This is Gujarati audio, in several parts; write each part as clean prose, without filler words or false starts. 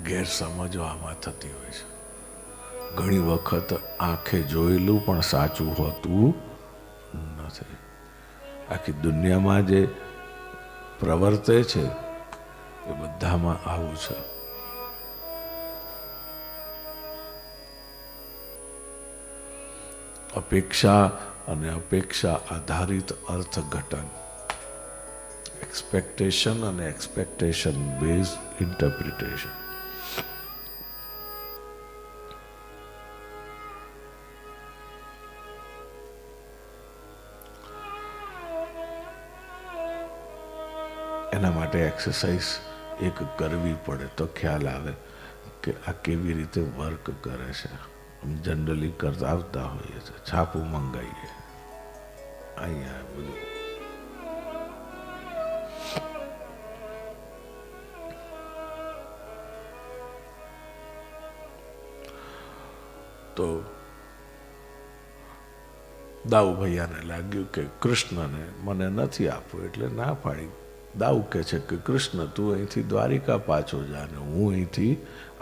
ગેરસમજો આમાં થતી હોય છે. ઘણી વખત આંખે જોયેલું પણ સાચું હોતું નથી. આખી દુનિયામાં જે પ્રવર્તે છે એ બધામાં આવું છે. અપેક્ષા અને અપેક્ષા આધારિત અર્થઘટન, એક્સપેક્ટેશન અને એક્સપેક્ટેશન બેઝડ ઇન્ટરપ્રિટેશન. એના માટે એક્સરસાઇઝ એક કરવી પડે તો ખ્યાલ આવે કે આ કેવી રીતે વર્ક કરે છે. જનરલી કરતા આવતા હોઈએ છે, છાપું મંગાવીએ, અહીંયા બધું તો દાઉ ભૈયાને લાગ્યું કે કૃષ્ણને મને નથી આપવું એટલે ના પાડી. દાઉ કહે છે કે કૃષ્ણ તું અહીંથી દ્વારિકા પાછો જા ને હું અહીંથી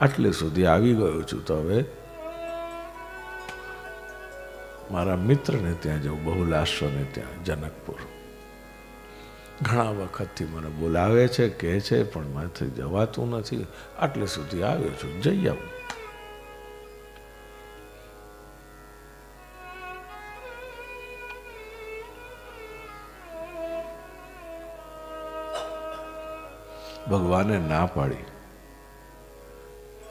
આટલે સુધી આવી ગયો છું, તો હવે મારા મિત્રને ત્યાં જવું, બહુલાશ્વને ત્યાં જનકપુર. ઘણા વખતથી મને બોલાવે છે, કહે છે, પણ મારાથી જવાતું નથી. આટલે સુધી આવ્યો છું, જઈ આવું. ભગવાને ના પાડી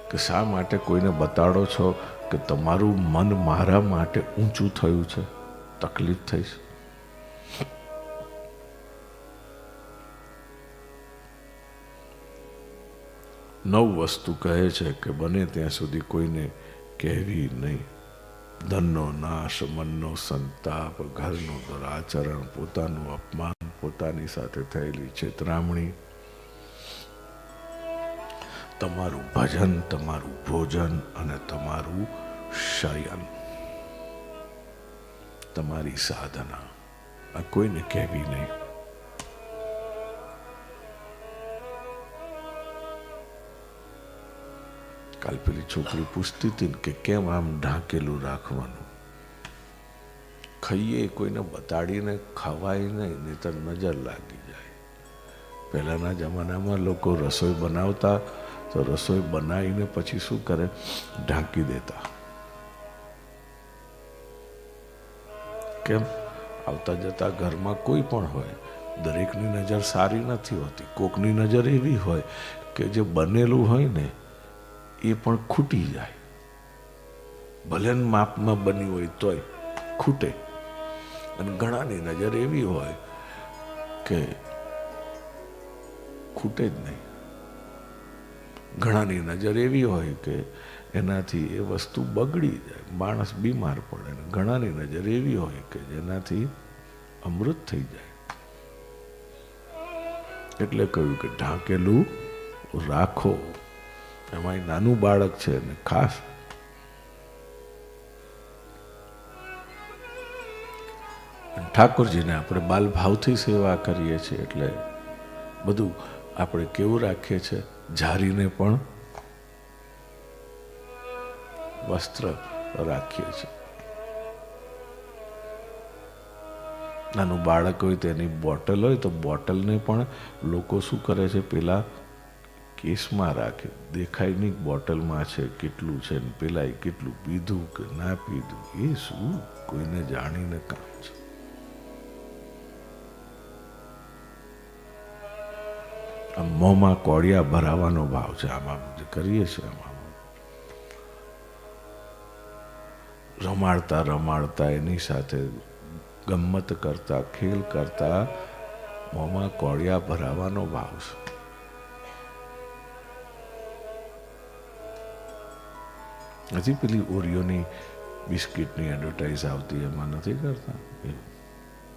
કે શા માટે કોઈને બતાડો છો કે તમારું મન મારા માટે ઊંચું થયું છે, તકલીફ થઈ છે. નવ વસ્તુ કહે છે કે બને ત્યાં સુધી કોઈને કહેવી નહીં. ધનનો નાશ, મનનો સંતાપ, ઘરનું દુરાચરણ, પોતાનું અપમાન, પોતાની સાથે થયેલી છેતરામણી, તમારું ભજન, તમારું ભોજન અને તમારું શયન, તમારી સાધના, આ કોઈને કહેવી નહીં. કાલ પેલી છોકરી પૂછતી હતી કે કેમ આમ ઢાંકેલું રાખવાનું. ખાઈએ કોઈને બતાડીને ખવાય નહીં, નહીંતર નજર લાગી જાય. પહેલાના જમાનામાં લોકો રસોઈ બનાવતા તો રસોઈ બનાવીને પછી શું કરે, ઢાંકી દેતા. કેમ? આવતા જતા ઘરમાં કોઈ પણ હોય, દરેકની નજર સારી નથી હોતી. કોકની નજર એવી હોય કે જે બનેલું હોય ને એ પણ ખૂટી જાય. ભલે માપમાં બની હોય તોય ખૂટે. અને ઘણાની નજર એવી હોય કે ખૂટે જ નહીં. ઘણાની નજર એવી હોય કે એનાથી એ વસ્તુ બગડી જાય, માણસ બીમાર પડે. ઘણાની નજર એવી હોય કે જેનાથી અમૃત થઈ જાય. એટલે કહ્યું કે ઢાંકેલું રાખો. એમાં નાનું બાળક છે ને ખાસ ઠાકોરજીને આપણે બાલ ભાવથી સેવા કરીએ છીએ એટલે બધું આપણે કેવું રાખીએ છીએ, જારીને પણ વસ્ત્ર રાખીએ છીએ. નાનું બાળક હોય તેની બોટલ હોય તો બોટલને પણ લોકો શું કરે છે, પેલા કેસમાં રાખે. દેખાય નહીં બોટલમાં છે કેટલું છે, ને પેલા કેટલું પીધું કે ના પીધું, એ શું કોઈને જાણીને કામ છે. મોંમાં કોળિયા ભરાવાનો ભાવ છે. આમાં જે કરીએ છીએ આમાં રમાડતા રમાડતા એની સાથે ગમ્મત કરતા, ખેલ કરતા મોંમાં કોળિયા ભરાવાનો ભાવ છે. હજી પેલી ઓરિયોની બિસ્કિટની એડવર્ટાઇઝ આવતી, એમાં નથી કરતા.